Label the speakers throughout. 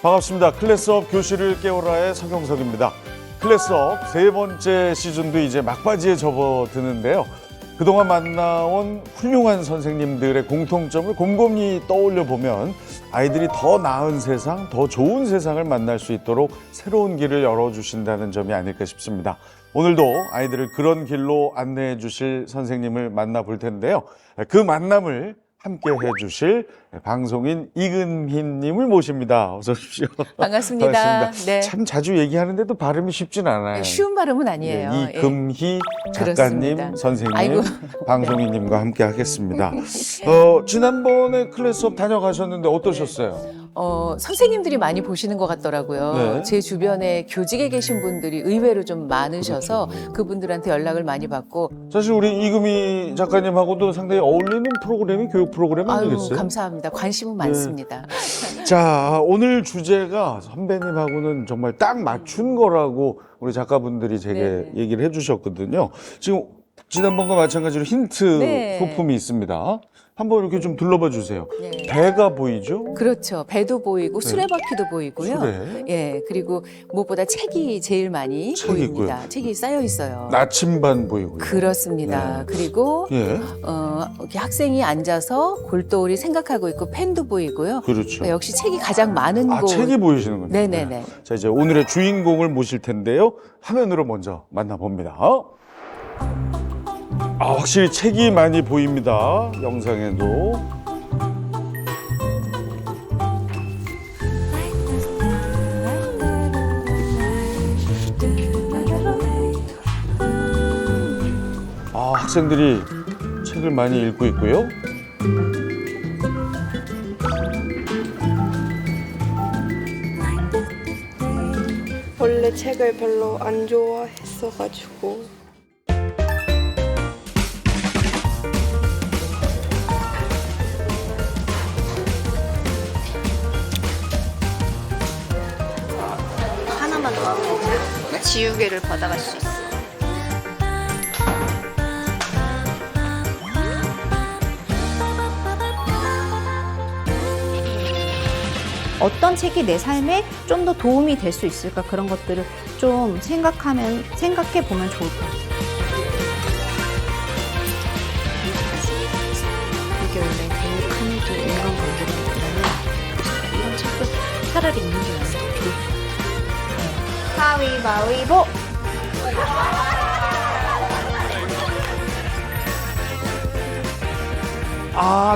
Speaker 1: 반갑습니다. 클래스업 교실을 깨우라의 서경석입니다. 클래스업 세 번째 시즌도 이제 막바지에 접어드는데요. 그동안 만나온 훌륭한 선생님들의 공통점을 곰곰이 떠올려 보면 아이들이 더 나은 세상, 더 좋은 세상을 만날 수 있도록 새로운 길을 열어주신다는 점이 아닐까 싶습니다. 오늘도 아이들을 그런 길로 안내해 주실 선생님을 만나볼 텐데요. 그 만남을 함께 해주실 방송인 이금희님을 모십니다. 어서 오십시오.
Speaker 2: 반갑습니다.
Speaker 1: 반갑습니다.
Speaker 2: 네.
Speaker 1: 참 자주 얘기하는데도 발음이 쉽진 않아요.
Speaker 2: 쉬운 발음은 아니에요.
Speaker 1: 네, 이금희 작가님,
Speaker 2: 그렇습니다.
Speaker 1: 선생님,
Speaker 2: 아이고.
Speaker 1: 방송인님과 함께 하겠습니다. 지난번에 클래스 수업 다녀가셨는데 어떠셨어요?
Speaker 2: 선생님들이 많이 보시는 것 같더라고요.
Speaker 1: 네.
Speaker 2: 제 주변에 교직에 계신 분들이 의외로 좀 많으셔서 그분들한테 연락을 많이 받고
Speaker 1: 사실 우리 이금희 작가님하고도 상당히 어울리는 프로그램이 교육 프로그램
Speaker 2: 아유,
Speaker 1: 아니겠어요?
Speaker 2: 감사합니다. 관심은 많습니다.
Speaker 1: 자, 오늘 주제가 선배님하고는 정말 딱 맞춘 거라고 우리 작가분들이 제게
Speaker 2: 네.
Speaker 1: 얘기를 해주셨거든요. 지금 지난번과 마찬가지로 힌트
Speaker 2: 네.
Speaker 1: 소품이 있습니다. 한번 이렇게 좀 둘러봐 주세요.
Speaker 2: 네.
Speaker 1: 배가 보이죠?
Speaker 2: 그렇죠. 배도 보이고
Speaker 1: 네.
Speaker 2: 수레바퀴도 보이고요.
Speaker 1: 수레.
Speaker 2: 예, 그리고 무엇보다 책이 제일 많이
Speaker 1: 책이
Speaker 2: 보입니다.
Speaker 1: 있고요.
Speaker 2: 책이 쌓여 있어요.
Speaker 1: 나침반 보이고요.
Speaker 2: 그렇습니다.
Speaker 1: 네.
Speaker 2: 그리고
Speaker 1: 예,
Speaker 2: 이렇게 학생이 앉아서 골똘히 생각하고 있고 펜도 보이고요.
Speaker 1: 그렇죠.
Speaker 2: 역시 책이 가장 많은
Speaker 1: 아,
Speaker 2: 곳.
Speaker 1: 책이 보이시는군요.
Speaker 2: 네네네.
Speaker 1: 자, 이제 오늘의 주인공을 모실 텐데요. 화면으로 먼저 만나봅니다. 확실히 책이 많이 보입니다. 영상에도. 학생들이 책을 많이 읽고 있고요.
Speaker 3: 원래 책을 별로 안 좋아했어가지고
Speaker 4: 하나만 더 하면 지우개를 받아갈 수 있어.
Speaker 5: 어떤 책이 내 삶에 좀 더 도움이 될 수 있을까 그런 것들을 좀 생각해 보면 좋을 것 같아요.
Speaker 4: 이게 원래 교육하는 게 인간관계를 보면 이런 책을 차라리 읽는 게 나을 더 좋을 것 같아요.
Speaker 5: 가위바위보!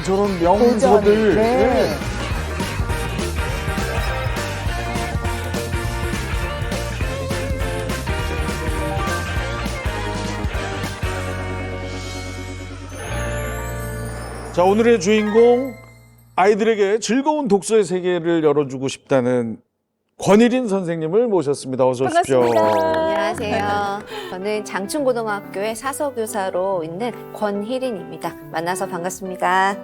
Speaker 1: 저런 명소들.
Speaker 2: 네.
Speaker 1: 자, 오늘의 주인공, 아이들에게 즐거운 독서의 세계를 열어주고 싶다는 권일인 선생님을 모셨습니다. 어서 오십시오.
Speaker 2: 반갑습니다.
Speaker 5: 안녕하세요. 저는 장충고등학교의 사서교사로 있는 권희린입니다. 만나서 반갑습니다.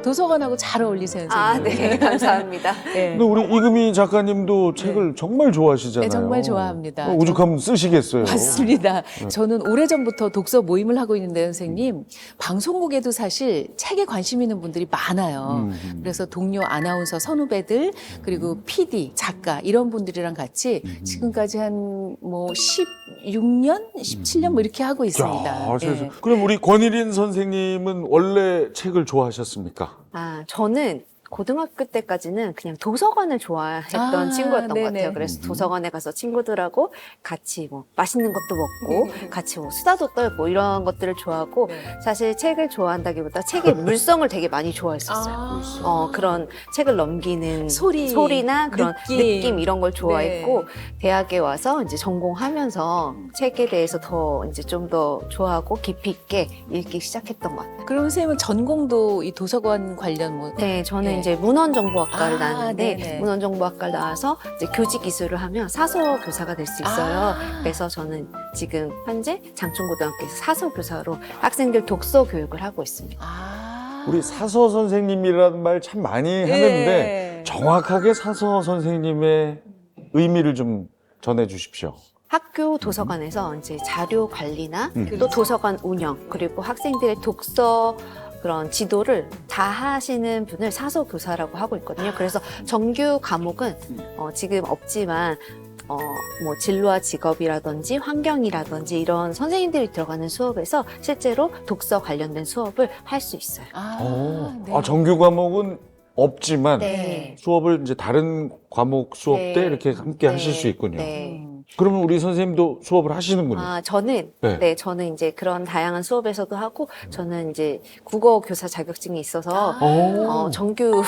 Speaker 2: 도서관하고 잘 어울리세요, 선생님.
Speaker 5: 네. 감사합니다.
Speaker 2: 네.
Speaker 1: 근데 우리 이금희 작가님도 책을 정말 좋아하시잖아요.
Speaker 2: 네, 정말 좋아합니다.
Speaker 1: 오죽하면 쓰시겠어요.
Speaker 2: 맞습니다. 저는 오래전부터 독서 모임을 하고 있는데 선생님, 방송국에도 사실 책에 관심 있는 분들이 많아요. 그래서 동료 아나운서 선후배들 그리고 PD, 작가 이런 분들이랑 같이 지금까지 한 뭐 16년, 17년 뭐 이렇게 하고 있습니다.
Speaker 1: 야, 세상에.
Speaker 2: 예.
Speaker 1: 그럼 우리 권일인 선생님은 원래 책을 좋아하셨습니까?
Speaker 5: 저는 고등학교 때까지는 그냥 도서관을 좋아했던 친구였던 것
Speaker 2: 네네.
Speaker 5: 같아요. 그래서 도서관에 가서 친구들하고 같이 뭐 맛있는 것도 먹고 같이 뭐 수다도 떨고 이런 것들을 좋아하고
Speaker 2: 네.
Speaker 5: 사실 책을 좋아한다기보다 책의 물성을 되게 많이 좋아했었어요. 그런 책을 넘기는 소리나 그런 느낌 이런 걸 좋아했고 대학에 와서 이제 전공하면서 책에 대해서 더 이제 좀 더 좋아하고 깊이 있게 읽기 시작했던 것 같아요.
Speaker 2: 그럼 선생님은 전공도 이 도서관 관련 뭐
Speaker 5: 네, 저는
Speaker 2: 네.
Speaker 5: 이제 문헌정보학과를
Speaker 2: 아,
Speaker 5: 나왔는데
Speaker 2: 네네.
Speaker 5: 문헌정보학과를 나와서 이제 교직 기술을 하면 사서 교사가 될 수 있어요. 그래서 저는 지금 현재 장충고등학교에서 사서 교사로 학생들 독서 교육을 하고 있습니다.
Speaker 1: 우리 사서 선생님이라는 말 참 많이 하는데 정확하게 사서 선생님의 의미를 좀 전해 주십시오.
Speaker 5: 학교 도서관에서 이제 자료 관리나 또 도서관 운영 그리고 학생들의 독서 그런 지도를 다 하시는 분을 사서 교사라고 하고 있거든요. 그래서 정규 과목은 지금 없지만 뭐 진로와 직업이라든지 환경이라든지 이런 선생님들이 들어가는 수업에서 실제로 독서 관련된 수업을 할 수 있어요.
Speaker 1: 정규 과목은 없지만
Speaker 5: 네.
Speaker 1: 수업을 이제 다른 과목 수업
Speaker 5: 네.
Speaker 1: 때 이렇게 함께
Speaker 5: 네.
Speaker 1: 하실 수 있군요.
Speaker 5: 네.
Speaker 1: 그러면 우리 선생님도 수업을 하시는군요.
Speaker 5: 저는
Speaker 1: 네.
Speaker 5: 저는 이제 그런 다양한 수업에서도 하고 저는 이제 국어 교사 자격증이 있어서 정규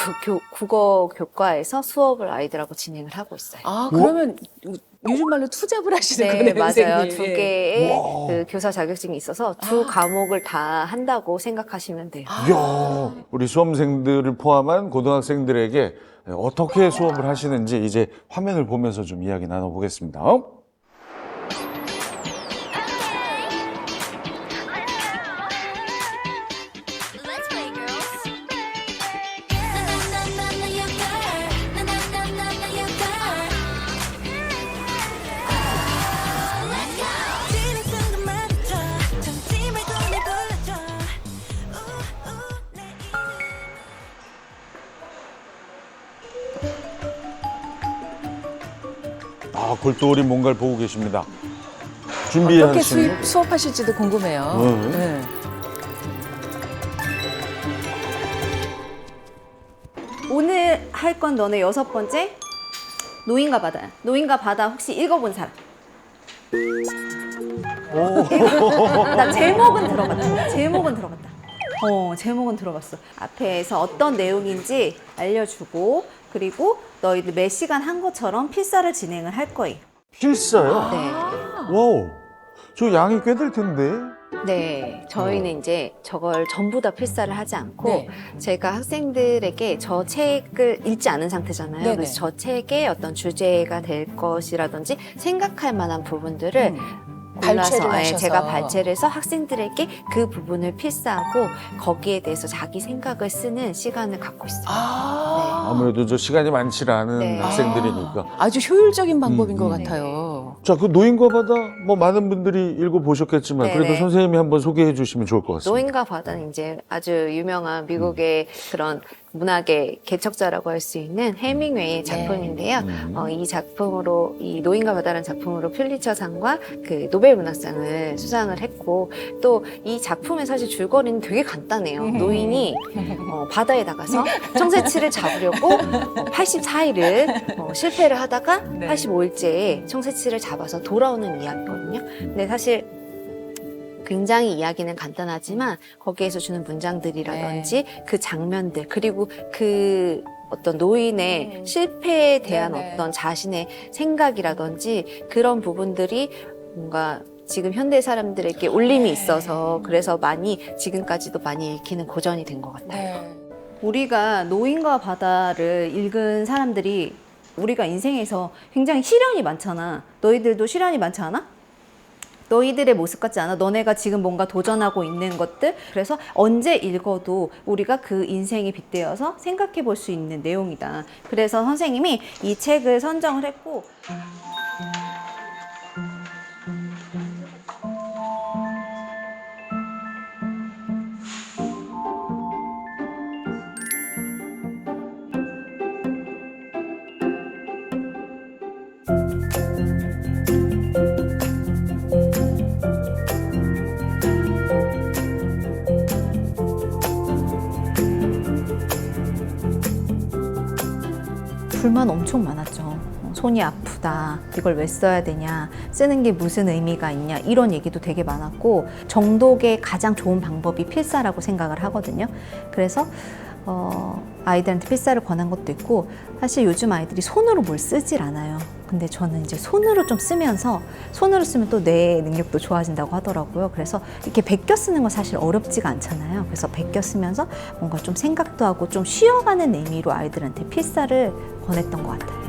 Speaker 5: 국어 교과에서 수업을 아이들하고 진행을 하고 있어요.
Speaker 2: 그러면 요즘 말로 투잡을 하시는
Speaker 5: 네,
Speaker 2: 거네요,
Speaker 5: 맞아요.
Speaker 2: 선생님.
Speaker 5: 두 개의
Speaker 1: 와.
Speaker 5: 그 교사 자격증이 있어서 두 과목을 다 한다고 생각하시면 돼요.
Speaker 1: 이야, 우리 수험생들을 포함한 고등학생들에게 어떻게 수업을 하시는지 이제 화면을 보면서 좀 이야기 나눠보겠습니다.
Speaker 6: Let's play, girls. Na na na na your girl. Na na na na na your girl. Let's go. 지는 순간마저 정심을 꿈에 돌려줘. 내
Speaker 1: 골똘히 뭔가를 보고 계십니다.
Speaker 2: 어떻게
Speaker 1: 준비하시는
Speaker 2: 수업하실지도 궁금해요. 네.
Speaker 5: 오늘 할 건 너네 6번째 노인과 바다야. 노인과 바다 혹시 읽어본 사람? 나 제목은 들어봤다. 제목은 들어봤다. 제목은 들어봤어. 앞에서 어떤 내용인지 알려주고 그리고 너희들 몇 시간 한 것처럼 필사를 진행을 할 거예요.
Speaker 1: 필사요?
Speaker 5: 네.
Speaker 1: 와우, 저 양이 꽤 될 텐데.
Speaker 5: 네, 저희는 이제 저걸 전부 다 필사를 하지 않고
Speaker 2: 네.
Speaker 5: 제가 학생들에게 저 책을 읽지 않은 상태잖아요.
Speaker 2: 네네.
Speaker 5: 그래서 저 책의 어떤 주제가 될 것이라든지 생각할 만한 부분들을 골라서
Speaker 2: 발췌를 하셔서.
Speaker 5: 제가 발췌를 해서 학생들에게 그 부분을 필사하고 거기에 대해서 자기 생각을 쓰는 시간을 갖고 있어요.
Speaker 1: 아무래도 저 시간이 많지 않은
Speaker 5: 네.
Speaker 1: 학생들이니까.
Speaker 2: 아주 효율적인 방법인 것
Speaker 5: 네.
Speaker 2: 같아요.
Speaker 1: 자, 그 노인과 바다 뭐 많은 분들이 읽어보셨겠지만
Speaker 5: 네네.
Speaker 1: 그래도 선생님이 한번 소개해 주시면 좋을 것 같습니다.
Speaker 5: 노인과 바다는 이제 아주 유명한 미국의 그런 문학의 개척자라고 할 수 있는 해밍웨이의 작품인데요. 이 작품으로 이 노인과 바다라는 작품으로 퓰리처상과 그 노벨 문학상을 수상을 했고 또 이 작품의 사실 줄거리는 되게 간단해요. 노인이 바다에 나가서 청새치를 잡으려고 84일을 실패를 하다가 85일째에 청새치를 잡아서 돌아오는 이야기거든요. 근데 사실 굉장히 이야기는 간단하지만 거기에서 주는 문장들이라든지 그 장면들 그리고 그 어떤 노인의 실패에 대한 어떤 자신의 생각이라든지 그런 부분들이 뭔가 지금 현대 사람들에게 울림이 있어서 그래서 많이 지금까지도 많이 읽히는 고전이 된 것 같아요. 우리가 노인과 바다를 읽은 사람들이 우리가 인생에서 굉장히 시련이 많잖아. 너희들도 시련이 많지 않아? 너희들의 모습 같지 않아? 너네가 지금 뭔가 도전하고 있는 것들. 그래서 언제 읽어도 우리가 그 인생에 빗대어서 생각해 볼 수 있는 내용이다. 그래서 선생님이 이 책을 선정을 했고 불만 엄청 많았죠. 손이 아프다. 이걸 왜 써야 되냐. 쓰는 게 무슨 의미가 있냐. 이런 얘기도 되게 많았고 정독의 가장 좋은 방법이 필사라고 생각을 하거든요. 그래서 아이들한테 필사를 권한 것도 있고 사실 요즘 아이들이 손으로 뭘 쓰질 않아요. 근데 저는 이제 손으로 좀 쓰면서 손으로 쓰면 또 뇌 능력도 좋아진다고 하더라고요. 그래서 이렇게 베껴 쓰는 건 사실 어렵지가 않잖아요. 그래서 베껴 쓰면서 뭔가 좀 생각도 하고 좀 쉬어가는 의미로 아이들한테 필사를 권했던 것 같아요.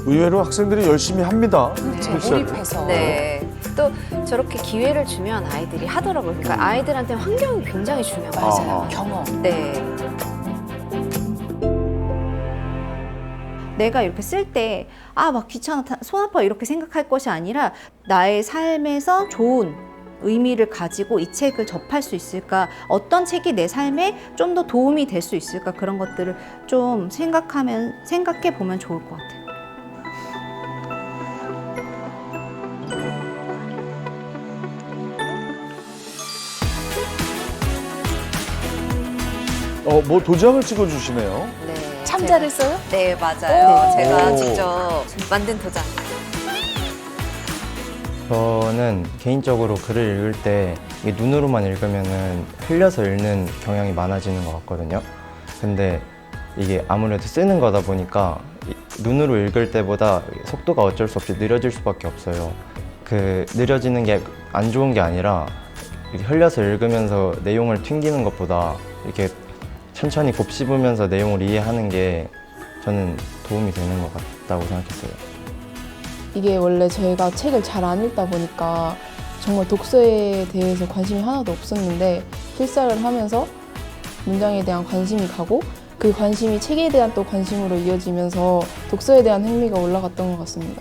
Speaker 1: 의외로 학생들이 열심히 합니다.
Speaker 2: 그렇죠.
Speaker 1: 필사를.
Speaker 2: 몰입해서.
Speaker 5: 네. 또 저렇게 기회를 주면 아이들이 하더라고요. 그러니까 아이들한테 환경이 굉장히 중요한 거예요.
Speaker 2: 맞아요.
Speaker 1: 아하.
Speaker 2: 경험.
Speaker 5: 네. 내가 이렇게 쓸 때 막 귀찮아, 손 아파 이렇게 생각할 것이 아니라 나의 삶에서 좋은 의미를 가지고 이 책을 접할 수 있을까? 어떤 책이 내 삶에 좀 더 도움이 될 수 있을까? 그런 것들을 좀 생각해 보면 좋을 것 같아요.
Speaker 1: 뭐 도장을 찍어주시네요.
Speaker 5: 네.
Speaker 2: 참자를 써요?
Speaker 5: 네, 맞아요.
Speaker 2: 오.
Speaker 5: 제가
Speaker 1: 오.
Speaker 5: 직접 만든 도장.
Speaker 7: 저는 개인적으로 글을 읽을 때 이게 눈으로만 읽으면은 흘려서 읽는 경향이 많아지는 것 같거든요. 근데 이게 아무래도 쓰는 거다 보니까 눈으로 읽을 때보다 속도가 어쩔 수 없이 느려질 수밖에 없어요. 그 느려지는 게 안 좋은 게 아니라 이렇게 흘려서 읽으면서 내용을 튕기는 것보다 이렇게 천천히 곱씹으면서 내용을 이해하는 게 저는 도움이 되는 것 같다고 생각했어요.
Speaker 8: 이게 원래 제가 책을 잘 안 읽다 보니까 정말 독서에 대해서 관심이 하나도 없었는데 필사를 하면서 문장에 대한 관심이 가고 그 관심이 책에 대한 또 관심으로 이어지면서 독서에 대한 흥미가 올라갔던 것 같습니다.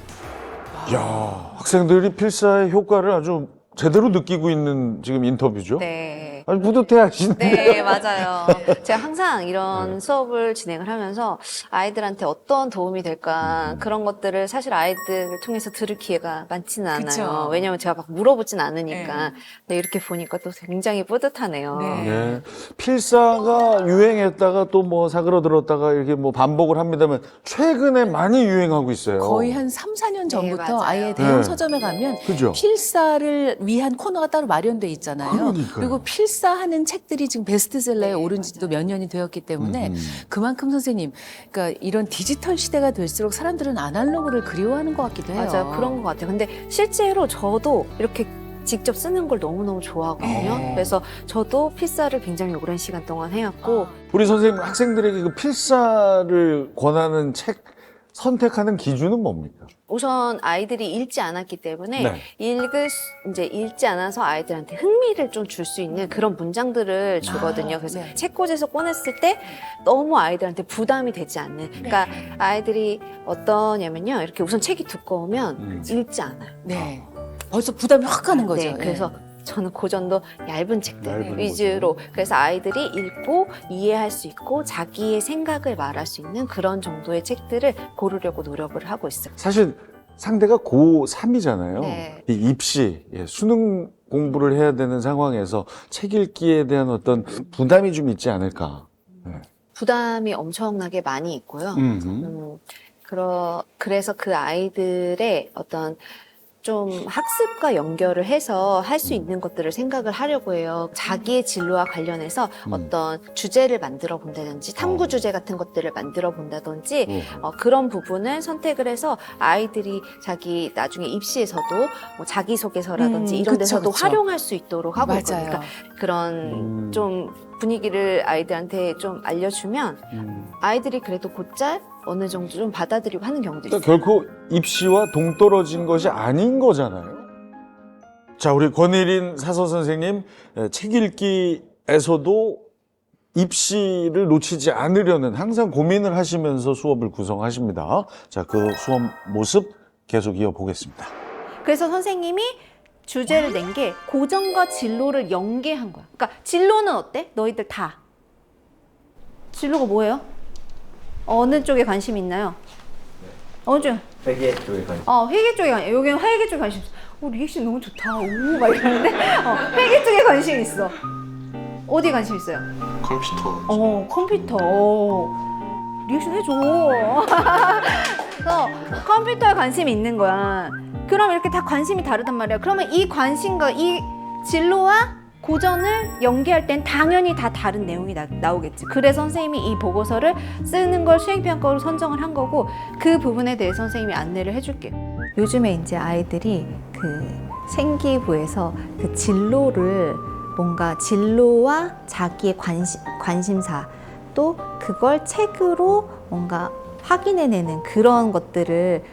Speaker 1: 야, 학생들이 필사의 효과를 아주 제대로 느끼고 있는 지금 인터뷰죠.
Speaker 5: 네.
Speaker 1: 아주 뿌듯해 하시는데.
Speaker 5: 네, 맞아요. 제가 항상 이런 수업을 진행을 하면서 아이들한테 어떤 도움이 될까 그런 것들을 사실 아이들을 통해서 들을 기회가 많지는 않아요.
Speaker 2: 그쵸.
Speaker 5: 왜냐면 제가 막 물어보진 않으니까. 근데 이렇게 보니까 또 굉장히 뿌듯하네요.
Speaker 2: 네.
Speaker 1: 네. 필사가 유행했다가 또 뭐 사그러들었다가 이렇게 뭐 반복을 합니다만 최근에 많이 유행하고 있어요.
Speaker 2: 거의 한 3, 4년 전부터
Speaker 5: 맞아요.
Speaker 2: 아예 대형
Speaker 1: 네.
Speaker 2: 서점에 가면
Speaker 1: 그죠?
Speaker 2: 필사를 위한 코너가 따로 마련돼 있잖아요.
Speaker 1: 그러니까요.
Speaker 2: 그리고 필사하는 책들이 지금 베스트셀러에 오른 지도 몇 년이 되었기 때문에 그만큼 선생님, 그러니까 이런 디지털 시대가 될수록 사람들은 아날로그를 그리워하는 것 같기도 해요.
Speaker 5: 맞아요. 그런 것 같아요. 근데 실제로 저도 이렇게 직접 쓰는 걸 너무너무 좋아하거든요. 그래서 저도 필사를 굉장히 오랜 시간 동안 해왔고
Speaker 1: 우리 선생님 학생들에게 그 필사를 권하는 책 선택하는 기준은 뭡니까?
Speaker 5: 우선 아이들이 읽지 않았기 때문에
Speaker 1: 네.
Speaker 5: 이제 읽지 않아서 아이들한테 흥미를 좀 줄 수 있는 그런 문장들을 주거든요. 그래서
Speaker 2: 네.
Speaker 5: 책꽂이에서 꺼냈을 때 너무 아이들한테 부담이 되지 않는. 그러니까 아이들이 어떠냐면요. 이렇게 우선 책이 두꺼우면 읽지 않아요.
Speaker 2: 네. 벌써 부담이 확 가는 거죠.
Speaker 5: 네, 그래서 저는 고전도 얇은 책들
Speaker 1: 얇은
Speaker 5: 위주로 그래서 아이들이 읽고 이해할 수 있고 자기의 생각을 말할 수 있는 그런 정도의 책들을 고르려고 노력을 하고 있어요.
Speaker 1: 사실 상대가 고3이잖아요.
Speaker 5: 네.
Speaker 1: 이 입시, 수능 공부를 해야 되는 상황에서 책 읽기에 대한 어떤 부담이 좀 있지 않을까.
Speaker 5: 부담이 엄청나게 많이 있고요. 그래서 그 아이들의 어떤 좀 학습과 연결을 해서 할 수 있는 것들을 생각을 하려고 해요. 자기의 진로와 관련해서 어떤 주제를 만들어 본다든지 탐구 주제 같은 것들을 만들어 본다든지 그런 부분을 선택을 해서 아이들이 자기 나중에 입시에서도 뭐 자기소개서라든지 이런
Speaker 2: 그쵸,
Speaker 5: 데서도
Speaker 2: 그쵸.
Speaker 5: 활용할 수 있도록 하고
Speaker 2: 맞아요.
Speaker 5: 있거든요. 그러니까 그런 좀 분위기를 아이들한테 좀 알려주면 아이들이 그래도 곧잘 어느 정도 좀 받아들이고 하는 경우도 있어요.
Speaker 1: 그러니까 결코 입시와 동떨어진 것이 아닌 거잖아요. 자, 우리 권일인 사서 선생님, 책 읽기에서도 입시를 놓치지 않으려는 항상 고민을 하시면서 수업을 구성하십니다. 자, 그 수업 모습 계속 이어보겠습니다.
Speaker 5: 그래서 선생님이 주제를 낸 게 고전과 진로를 연계한 거야. 그러니까 진로는 어때? 너희들 다. 진로가 뭐예요? 어느 쪽에 관심 있나요? 어느 쪽?
Speaker 7: 회계 쪽에 관심.
Speaker 5: 회계 쪽에 관심. 여기는 회계 쪽에 관심 있어. 리액션 너무 좋다. 오, 막 이러는데. 회계 쪽에 관심 있어. 어디에 관심 있어요?
Speaker 9: 컴퓨터.
Speaker 5: 컴퓨터. 리액션 해줘. 그래서 컴퓨터에 관심이 있는 거야. 그럼 이렇게 다 관심이 다르단 말이야. 그러면 이 관심과 이 진로와 고전을 연계할 땐 당연히 다 다른 내용이 나오겠지. 그래서 선생님이 이 보고서를 쓰는 걸 수행평가로 선정을 한 거고 그 부분에 대해서 선생님이 안내를 해줄게요. 요즘에 이제 아이들이 그 생기부에서 그 진로를 뭔가 진로와 자기의 관심사 또 그걸 책으로 뭔가 확인해내는 그런 것들을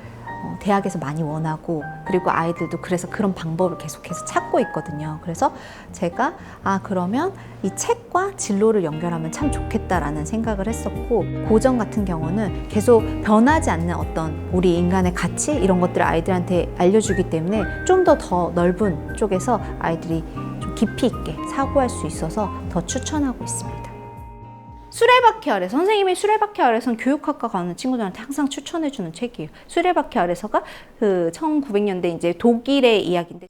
Speaker 5: 대학에서 많이 원하고 그리고 아이들도 그래서 그런 방법을 계속해서 찾고 있거든요. 그래서 제가 그러면 이 책과 진로를 연결하면 참 좋겠다라는 생각을 했었고 고전 같은 경우는 계속 변하지 않는 어떤 우리 인간의 가치 이런 것들을 아이들한테 알려주기 때문에 좀 더 넓은 쪽에서 아이들이 좀 깊이 있게 사고할 수 있어서 더 추천하고 있습니다. 수레바퀴 아래 선생님이 수레바퀴 아래선 교육학과 가는 친구들한테 항상 추천해주는 책이에요. 수레바퀴 아래서가 그 1900년대 이제 독일의 이야기인데.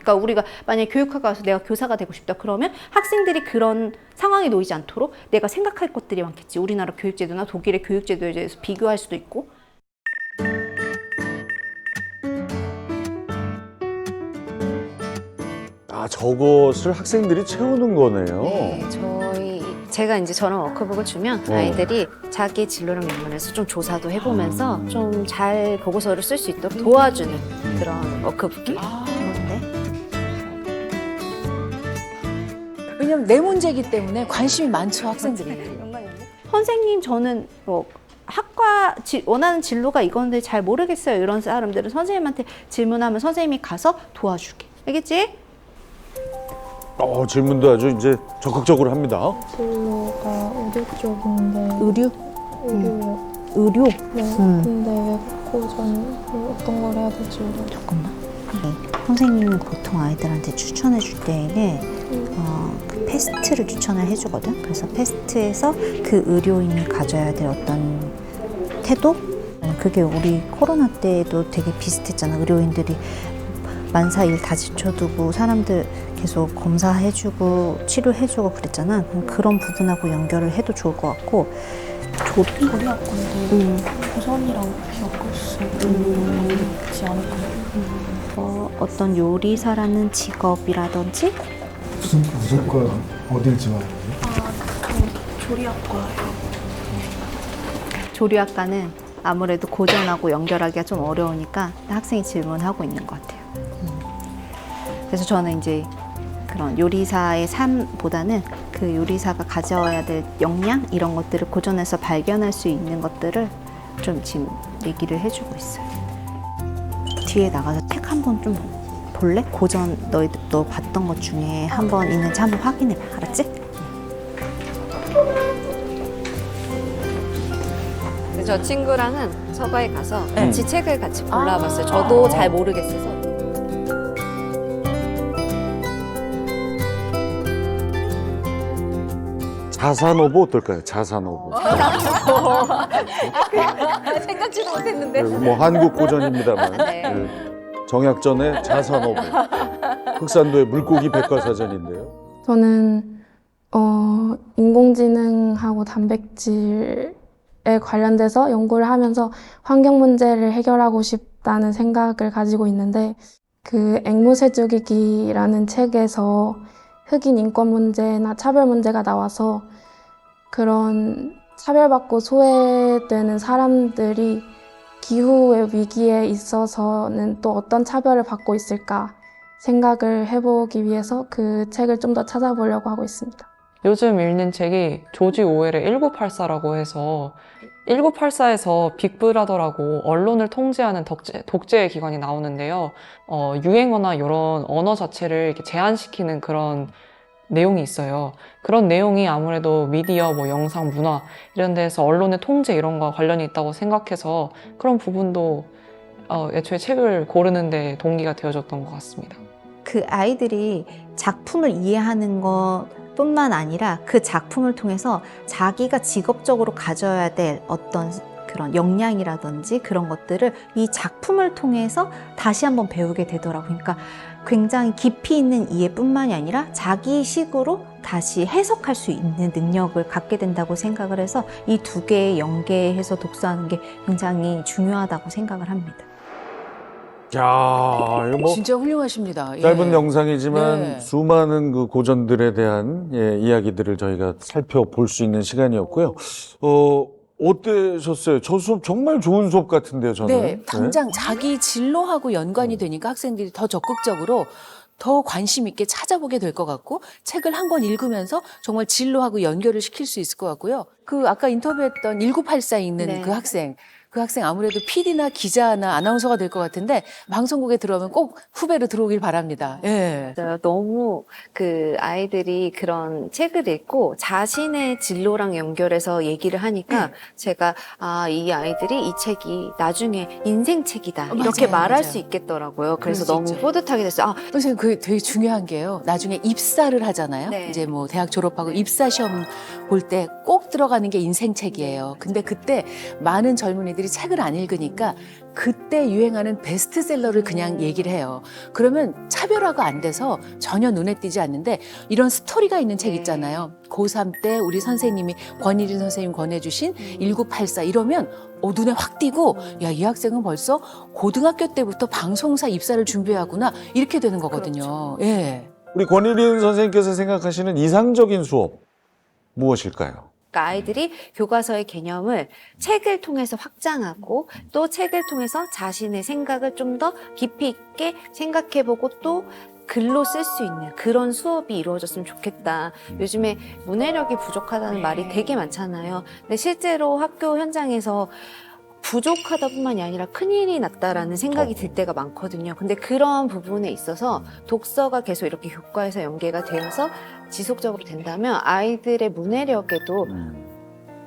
Speaker 5: 그러니까 우리가 만약에 교육학과 가서 내가 교사가 되고 싶다 그러면 학생들이 그런 상황에 놓이지 않도록 내가 생각할 것들이 많겠지. 우리나라 교육제도나 독일의 교육제도에 대해서 비교할 수도 있고.
Speaker 1: 저것을 학생들이 채우는 거네요.
Speaker 5: 네, 제가 이제 저런 워크북을 주면 아이들이 자기 진로랑 연관해서 좀 조사도 해보면서 좀 잘 보고서를 쓸 수 있도록 도와주는 그런 워크북이에요.
Speaker 2: 왜냐면 내 문제이기 때문에 관심이 많죠, 학생들이.
Speaker 5: 선생님, 저는 원하는 진로가 이건데 잘 모르겠어요. 이런 사람들은 선생님한테 질문하면 선생님이 가서 도와줄게. 알겠지?
Speaker 1: 질문도 아주 이제 적극적으로 합니다.
Speaker 8: 진로가 의료 쪽인데.
Speaker 5: 의료? 의료?
Speaker 8: 네. 근데 외국 고전 어떤 걸 해야 될지 모르겠어요.
Speaker 5: 잠깐만. 선생님은 보통 아이들한테 추천해 줄 때에는 그 패스트를 추천을 해주거든. 그래서 패스트에서 그 의료인이 가져야 될 어떤 태도? 그게 우리 코로나 때도 되게 비슷했잖아. 의료인들이 만사 일 다 지쳐두고 사람들 계속 검사해주고 치료해주고 그랬잖아. 그런 부분하고 연결을 해도 좋을 것 같고.
Speaker 8: 조리학과인데 고전이랑 엮을 수 있지 않을까요?
Speaker 5: 어떤 요리사라는 직업이라든지
Speaker 9: 무조건 어딜 지원해요?
Speaker 8: 조리학과예요.
Speaker 5: 조리학과는 아무래도 고전하고 연결하기가 좀 어려우니까 학생이 질문하고 있는 것 같아요. 그래서 저는 이제 그런 요리사의 삶보다는 그 요리사가 가져와야 될 역량 이런 것들을 고전에서 발견할 수 있는 것들을 좀 지금 얘기를 해주고 있어요. 뒤에 나가서 책 한번 좀 볼래? 고전 너 봤던 것 중에 한 번 있는지 한번 확인해봐. 알았지? 저 친구랑은 서가에 가서 같이 책을 같이 골라봤어요. 저도 잘 모르겠어서.
Speaker 1: 자산어보 어떨까요? 자산어보.
Speaker 2: 생각지도 못했는데.
Speaker 1: 뭐 한국 고전입니다만.
Speaker 5: 네.
Speaker 1: 정약전의 자산어보. 흑산도의 물고기 백과사전인데요.
Speaker 8: 저는 인공지능하고 단백질에 관련돼서 연구를 하면서 환경 문제를 해결하고 싶다는 생각을 가지고 있는데 그 앵무새죽이기라는 책에서 흑인 인권 문제나 차별 문제가 나와서 그런 차별받고 소외되는 사람들이 기후의 위기에 있어서는 또 어떤 차별을 받고 있을까 생각을 해보기 위해서 그 책을 좀 더 찾아보려고 하고 있습니다.
Speaker 10: 요즘 읽는 책이 조지 오웰의 1984라고 해서 1984에서 빅브라더라고 언론을 통제하는 독재 기관이 나오는데요. 유행어나 이런 언어 자체를 이렇게 제한시키는 그런 내용이 있어요. 그런 내용이 아무래도 미디어, 영상, 문화 이런 데서 언론의 통제 이런 거와 관련이 있다고 생각해서 그런 부분도 애초에 책을 고르는 데 동기가 되어줬던 것 같습니다.
Speaker 5: 그 아이들이 작품을 이해하는 것뿐만 아니라 그 작품을 통해서 자기가 직업적으로 가져야 될 어떤 그런 역량이라든지 그런 것들을 이 작품을 통해서 다시 한번 배우게 되더라고요. 그러니까 굉장히 깊이 있는 이해뿐만이 아니라 자기식으로 다시 해석할 수 있는 능력을 갖게 된다고 생각을 해서 이 두 개의 연계해서 독서하는 게 굉장히 중요하다고 생각을 합니다.
Speaker 1: 야, 이거 뭐
Speaker 2: 진짜 훌륭하십니다.
Speaker 1: 짧은
Speaker 2: 예.
Speaker 1: 영상이지만
Speaker 2: 네.
Speaker 1: 수많은 그 고전들에 대한 이야기들을 저희가 살펴볼 수 있는 시간이었고요. 어떠셨어요? 저 수업 정말 좋은 수업 같은데요, 저는.
Speaker 2: 네, 당장 자기 진로하고 연관이 되니까 학생들이 더 적극적으로 더 관심 있게 찾아보게 될 것 같고 책을 한 권 읽으면서 정말 진로하고 연결을 시킬 수 있을 것 같고요. 그 아까 인터뷰했던 1984에 있는
Speaker 5: 네.
Speaker 2: 그 학생 아무래도 PD나 기자나 아나운서가 될 것 같은데 방송국에 들어오면 꼭 후배로 들어오길 바랍니다. 예.
Speaker 5: 맞아요. 너무 그 아이들이 그런 책을 읽고 자신의 진로랑 연결해서 얘기를 하니까 제가 이 아이들이 이 책이 나중에 인생 책이다 이렇게
Speaker 2: 맞아요,
Speaker 5: 말할
Speaker 2: 맞아요.
Speaker 5: 수 있겠더라고요. 그래서
Speaker 2: 수
Speaker 5: 너무
Speaker 2: 있죠.
Speaker 5: 뿌듯하게 됐어요.
Speaker 2: 선생님, 그게 되게 중요한 게요. 나중에 입사를 하잖아요.
Speaker 5: 네.
Speaker 2: 이제 뭐 대학 졸업하고 입사 시험 볼 때 꼭 들어가는 게 인생책이에요. 근데 그때 많은 젊은이들이 책을 안 읽으니까 그때 유행하는 베스트셀러를 그냥 얘기를 해요. 그러면 차별화가 안 돼서 전혀 눈에 띄지 않는데 이런 스토리가 있는 책 있잖아요. 고3 때 우리 선생님이 권일인 선생님 권해주신 1984 이러면 눈에 확 띄고 야, 이 학생은 벌써 고등학교 때부터 방송사 입사를 준비하구나 이렇게 되는 거거든요. 예.
Speaker 1: 우리 권일인 선생님께서 생각하시는 이상적인 수업 무엇일까요?
Speaker 5: 그러니까 아이들이 교과서의 개념을 책을 통해서 확장하고 또 책을 통해서 자신의 생각을 좀 더 깊이 있게 생각해보고 또 글로 쓸 수 있는 그런 수업이 이루어졌으면 좋겠다. 요즘에 문해력이 부족하다는 말이 되게 많잖아요. 근데 실제로 학교 현장에서 부족하다 뿐만이 아니라 큰일이 났다라는 생각이 들 때가 많거든요. 근데 그런 부분에 있어서 독서가 계속 이렇게 교과에서 연계가 되어서 지속적으로 된다면 아이들의 문해력에도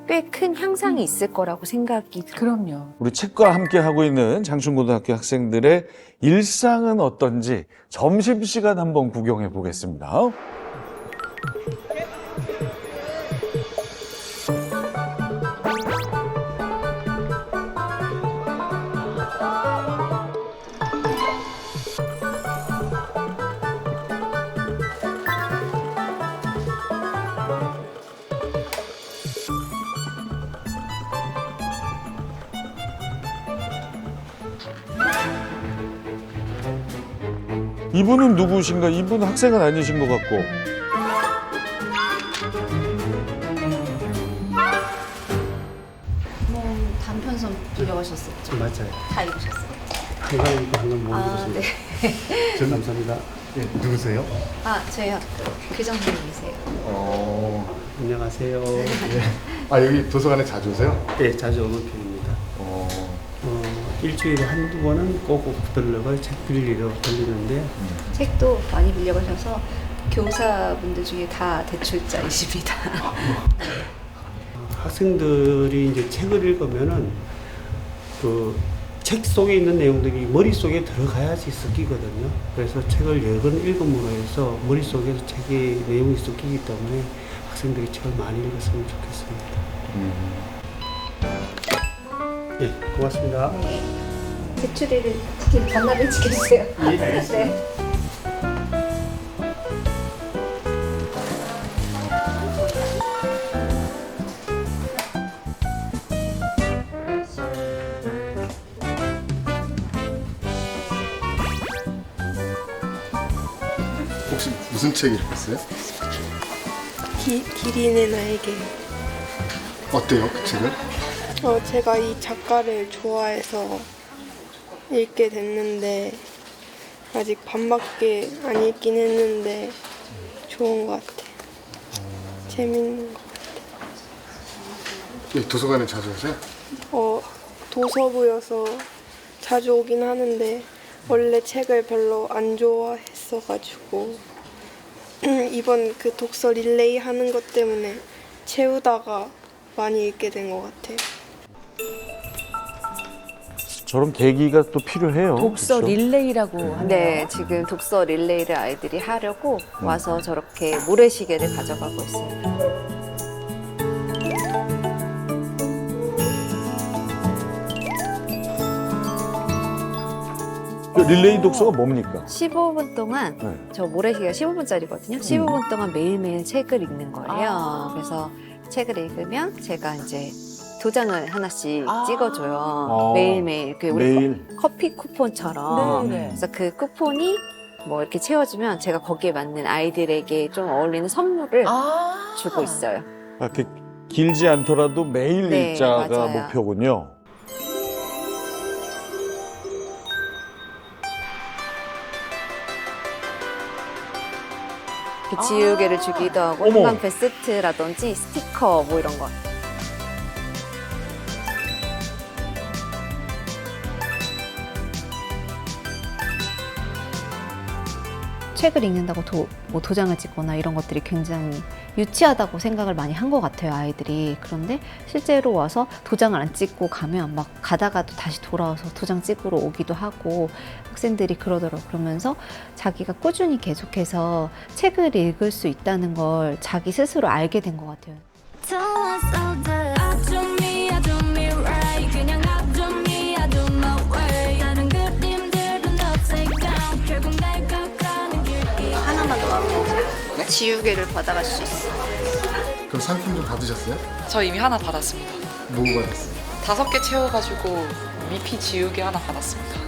Speaker 5: 꽤 큰 향상이 있을 거라고 생각이 들어요.
Speaker 2: 그럼요.
Speaker 1: 우리 책과 함께 하고 있는 장충고등학교 학생들의 일상은 어떤지 점심시간 한번 구경해 보겠습니다. 이분은 누구신가? 이분 학생은 아니신 것 같고.
Speaker 5: 단편선 빌려가셨었죠?
Speaker 11: 맞아요.
Speaker 5: 다 읽으셨어요?
Speaker 11: 한강 이거 한강 못 읽었습니다. 전 감사합니다. 예, 누구세요?
Speaker 5: 저희 학교 교장선생님이세요.
Speaker 11: 안녕하세요.
Speaker 9: 아 여기 도서관에 자주 오세요?
Speaker 11: 예, 자주 오는 편입니다. 일주일에 한두 번은 꼭 들러가 책 빌리러 들리는데
Speaker 4: 책도 많이 빌려가셔서 교사분들 중에 다 대출자이십니다.
Speaker 11: 학생들이 이제 책을 읽으면은 그 책 속에 있는 내용들이 머릿속에 들어가야지 섞이거든요. 그래서 책을 여러 번 읽음으로 해서 머릿속에서 책의 내용이 섞이기 때문에 학생들이 책을 많이 읽었으면 좋겠습니다. 예, 고맙습니다.
Speaker 4: 대출을 반납을 지켜주세요.
Speaker 11: 예, 알겠습니다.
Speaker 9: 혹시 무슨 책 읽었어요?
Speaker 3: 기린의 나에게.
Speaker 9: 어때요 그 책은?
Speaker 3: 제가 이 작가를 좋아해서 읽게 됐는데 아직 반밖에 안 읽긴 했는데 좋은 것 같아요. 재밌는 것
Speaker 9: 예, 도서관에 자주 오세요?
Speaker 3: 같아요. 도서부여서 자주 오긴 하는데 원래 책을 별로 안 좋아했어가지고 이번 그 독서 릴레이 하는 것 때문에 채우다가 많이 읽게 된 것 같아요.
Speaker 1: 저런 계기가 또 필요해요.
Speaker 2: 독서
Speaker 1: 그렇죠?
Speaker 2: 릴레이라고 하네요.
Speaker 5: 네, 지금 독서 릴레이를 아이들이 하려고 와서 저렇게 모래시계를 가져가고 있어요.
Speaker 1: 그 릴레이 독서가 뭡니까?
Speaker 5: 15분 동안
Speaker 1: 네.
Speaker 5: 저 모래시계가 15분짜리거든요. 15분 동안 매일매일 책을 읽는 거예요. 그래서 책을 읽으면 제가 이제 도장을 하나씩 찍어줘요. 매일매일. 그 우리
Speaker 1: 매일.
Speaker 5: 커피 쿠폰처럼.
Speaker 2: 네.
Speaker 5: 그래서 그 쿠폰이 뭐 이렇게 채워주면 제가 거기에 맞는 아이들에게 좀 어울리는 선물을 주고 있어요.
Speaker 1: 이렇게 길지 않더라도 매일
Speaker 5: 네,
Speaker 1: 읽자가
Speaker 5: 맞아요.
Speaker 1: 목표군요.
Speaker 5: 지우개를 주기도 하고
Speaker 1: 어머.
Speaker 5: 한강 베스트라든지 스티커 뭐 이런 거. 책을 읽는다고 뭐 도장을 찍거나 이런 것들이 굉장히 유치하다고 생각을 많이 한 것 같아요, 아이들이. 그런데 실제로 와서 도장을 안 찍고 가면 막 가다가도 다시 돌아와서 도장 찍으러 오기도 하고 학생들이 그러더라고요. 그러면서 자기가 꾸준히 계속해서 책을 읽을 수 있다는 걸 자기 스스로 알게 된 것 같아요. 하나만 더 하면 지우개를 받아갈 수 있어.
Speaker 9: 그럼 상품 좀 받으셨어요?
Speaker 10: 저 이미 하나 받았습니다.
Speaker 9: 뭐 받았어요?
Speaker 10: 5개 채워가지고 미피 지우개 하나 받았습니다.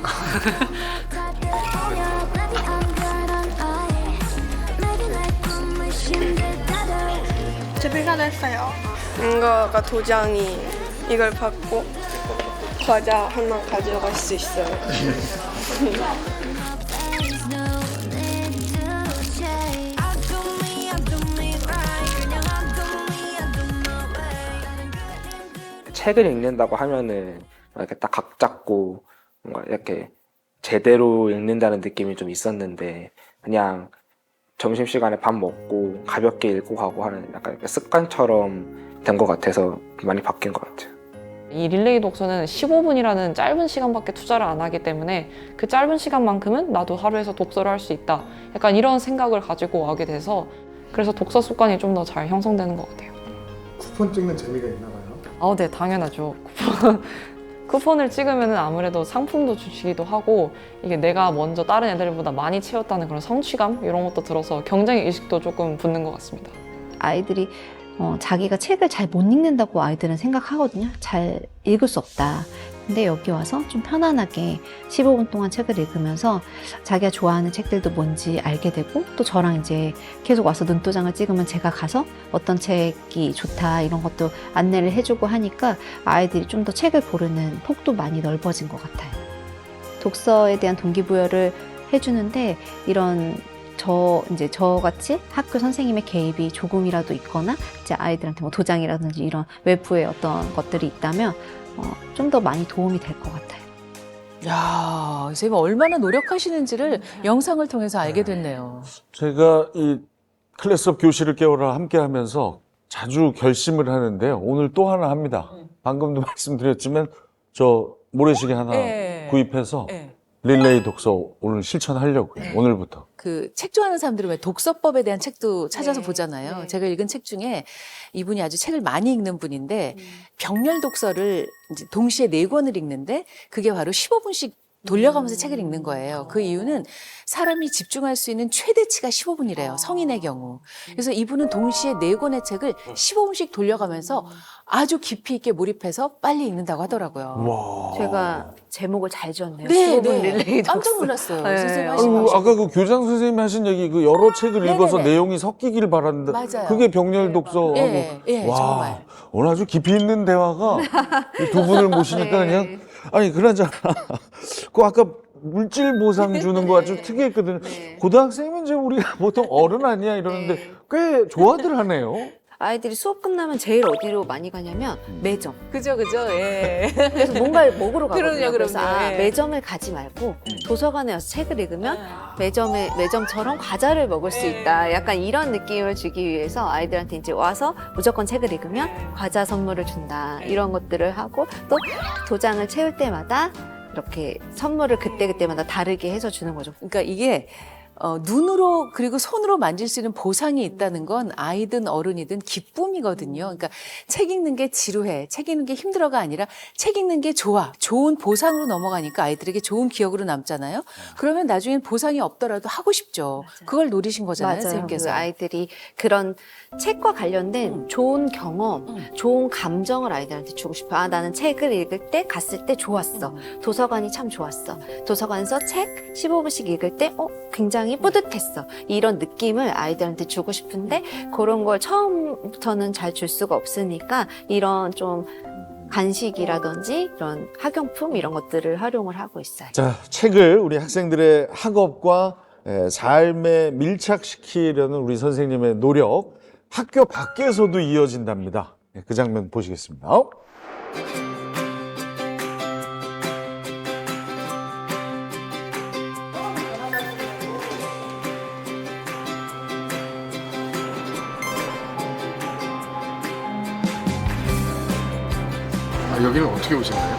Speaker 3: 재배관했어요. 뭔가가 도장이 이걸 받고 과자 하나 가져갈 수 있어요.
Speaker 12: 책을 읽는다고 하면은 이렇게 딱 각 잡고 뭔가 이렇게 제대로 읽는다는 느낌이 좀 있었는데 그냥 점심시간에 밥 먹고 가볍게 읽고 가고 하는 약간 습관처럼 된 것 같아서 많이 바뀐 것 같아요.
Speaker 10: 이 릴레이 독서는 15분이라는 짧은 시간밖에 투자를 안 하기 때문에 그 짧은 시간만큼은 나도 하루에서 독서를 할 수 있다. 약간 이런 생각을 가지고 하게 돼서 그래서 독서 습관이 좀 더 잘 형성되는 것 같아요.
Speaker 9: 쿠폰 찍는 재미가 있나 봐요.
Speaker 10: 네, 당연하죠. 쿠폰을 찍으면 아무래도 상품도 주시기도 하고 이게 내가 먼저 다른 애들보다 많이 채웠다는 그런 성취감 이런 것도 들어서 경쟁 의식도 조금 붙는 것 같습니다.
Speaker 5: 아이들이 자기가 책을 잘 못 읽는다고 아이들은 생각하거든요. 잘 읽을 수 없다. 근데 여기 와서 좀 편안하게 15분 동안 책을 읽으면서 자기가 좋아하는 책들도 뭔지 알게 되고 또 저랑 이제 계속 와서 눈도장을 찍으면 제가 가서 어떤 책이 좋다 이런 것도 안내를 해주고 하니까 아이들이 좀 더 책을 고르는 폭도 많이 넓어진 것 같아요. 독서에 대한 동기부여를 해주는데 이런 저같이 학교 선생님의 개입이 조금이라도 있거나 이제 아이들한테 뭐 도장이라든지 이런 외부의 어떤 것들이 있다면 좀 더 많이 도움이 될 것 같아요.
Speaker 2: 야, 선생님 얼마나 노력하시는지를 영상을 통해서 알게 됐네요.
Speaker 1: 제가 이 클래스업 교실을 깨워라 함께 하면서 자주 결심을 하는데요. 오늘 또 하나 합니다. 방금도 말씀드렸지만 저 모래시계 하나 구입해서 릴레이 독서 오늘 실천하려고요. 오늘부터.
Speaker 2: 그 책 좋아하는 사람들은 왜 독서법에 대한 책도 찾아서 보잖아요. 제가 읽은 책 중에 이분이 아주 책을 많이 읽는 분인데 병렬 독서를 이제 동시에 4권을 읽는데 그게 바로 15분씩 돌려가면서 책을 읽는 거예요. 그 이유는 사람이 집중할 수 있는 최대치가 15분이래요. 성인의 경우. 그래서 이분은 동시에 4권의 책을 15분씩 돌려가면서 아주 깊이 있게 몰입해서 빨리 읽는다고 하더라고요.
Speaker 1: 와.
Speaker 5: 제가 제목을 잘 지었네요.
Speaker 2: 네,
Speaker 5: 15분 릴레이 독서.
Speaker 2: 깜짝 놀랐어요.
Speaker 5: 네.
Speaker 2: 선생님
Speaker 1: 아이고,
Speaker 2: 하신 거.
Speaker 1: 아까 그 교장 선생님이 하신 얘기 그 여러 책을 읽어서
Speaker 2: 네네네.
Speaker 1: 내용이 섞이기를 바란다.
Speaker 2: 맞아요.
Speaker 1: 그게 병렬 독서하고.
Speaker 2: 예,
Speaker 1: 와,
Speaker 2: 정말.
Speaker 1: 오늘 아주 깊이 있는 대화가 이두 분을 모시니까 그냥 아니 그나저나 그 아까 물질 보상 주는 거 아주 특이했거든요. 고등학생이면 이제 우리가 보통 어른 아니야 이러는데 꽤 좋아들 하네요.
Speaker 5: 아이들이 수업 끝나면 제일 어디로 많이 가냐면 매점.
Speaker 2: 그죠. 예.
Speaker 5: 그래서 뭔가를 먹으러 가거든요.
Speaker 2: 그럼요.
Speaker 5: 그래서
Speaker 2: 예.
Speaker 5: 매점을 가지 말고 도서관에 와서 책을 읽으면 매점처럼 과자를 먹을 수 있다. 약간 이런 느낌을 주기 위해서 아이들한테 이제 와서 무조건 책을 읽으면 과자 선물을 준다. 이런 것들을 하고 또 도장을 채울 때마다 이렇게 선물을 그때그때마다 다르게 해서 주는 거죠.
Speaker 2: 그러니까 이게 눈으로 그리고 손으로 만질 수 있는 보상이 있다는 건 아이든 어른이든 기쁨이거든요. 그러니까 책 읽는 게 지루해, 책 읽는 게 힘들어가 아니라 책 읽는 게 좋아, 좋은 보상으로 넘어가니까 아이들에게 좋은 기억으로 남잖아요. 그러면 나중엔 보상이 없더라도 하고 싶죠. 그걸 노리신 거잖아요,
Speaker 5: 맞아요.
Speaker 2: 선생님께서.
Speaker 5: 그 아이들이 그런 책과 관련된 좋은 경험, 좋은 감정을 아이들한테 주고 싶어요. 나는 책을 읽을 때 갔을 때 좋았어. 도서관이 참 좋았어. 도서관에서 책 15분씩 읽을 때 굉장히 굉장히 뿌듯했어. 이런 느낌을 아이들한테 주고 싶은데 그런 걸 처음부터는 잘 줄 수가 없으니까 이런 좀 간식이라든지 이런 학용품 이런 것들을 활용을 하고 있어요.
Speaker 1: 자, 책을 우리 학생들의 학업과 삶에 밀착시키려는 우리 선생님의 노력, 학교 밖에서도 이어진답니다. 그 장면 보시겠습니다.
Speaker 9: 여기는 어떻게 오신 거예요?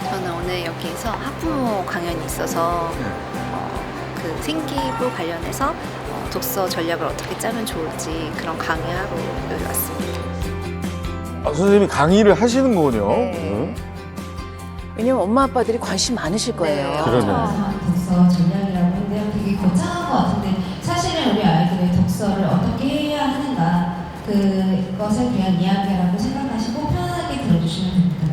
Speaker 4: 저는 오늘 여기에서 학부모 강연이 있어서 그 생기부 관련해서 독서 전략을 어떻게 짜면 좋을지 그런 강의하러 여기 왔습니다.
Speaker 1: 선생님이 강의를 하시는 거군요.
Speaker 2: 네. 왜냐면 엄마 아빠들이 관심 많으실 거예요.
Speaker 1: 그러네.
Speaker 13: 독서 전략이라고 하는데요. 되게 거창한 것 같은데 사실은 우리 아이들의 독서를 어떻게 해야 하는가 그것에 대한 이야기라고 생각하시고 편하게 들어주시면 됩니다.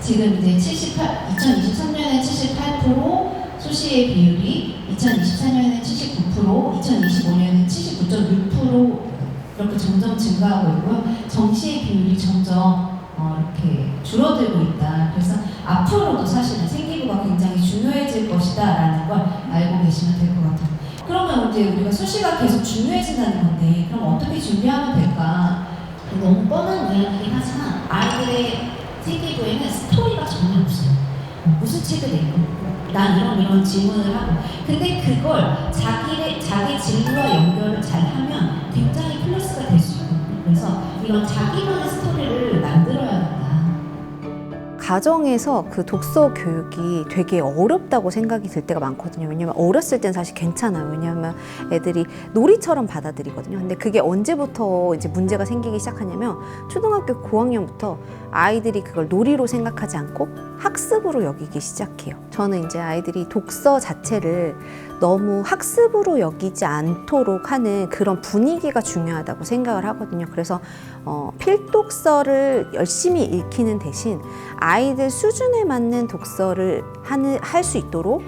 Speaker 13: 지금 이제 2023년에 78% 소시의 비율이 2024년에 79%, 2025년에 79.6% 이렇게 점점 증가하고 있고요. 정시의 비율이 점점 이렇게 줄어들고 있다. 그래서 앞으로도 사실은 생기부가 굉장히 중요해질 것이다라는 걸 알고 계시면 될 것 같아요. 그러면 이제 우리가 수시가 계속 중요해진다는 건데 그럼 어떻게 준비하면 될까? 너무 뻔한 이야기긴 하지만 아이들의 생기부에는 스토리가 전혀 없어요. 무슨 책을 읽고 난 이런 질문을 하고 근데 그걸 자기 진로와 연결을 잘 하면 굉장히 플러스가 될 수 있거든요. 그래서 이런 자기만의 스토리를 만들어야 된다.
Speaker 5: 가정에서 그 독서 교육이 되게 어렵다고 생각이 들 때가 많거든요. 왜냐면 어렸을 땐 사실 괜찮아요. 왜냐하면 애들이 놀이처럼 받아들이거든요. 근데 그게 언제부터 이제 문제가 생기기 시작하냐면 초등학교 고학년부터 아이들이 그걸 놀이로 생각하지 않고 학습으로 여기기 시작해요. 저는 이제 아이들이 독서 자체를 너무 학습으로 여기지 않도록 하는 그런 분위기가 중요하다고 생각을 하거든요. 그래서 필독서를 열심히 읽히는 대신 아이들 수준에 맞는 독서를 할 수 있도록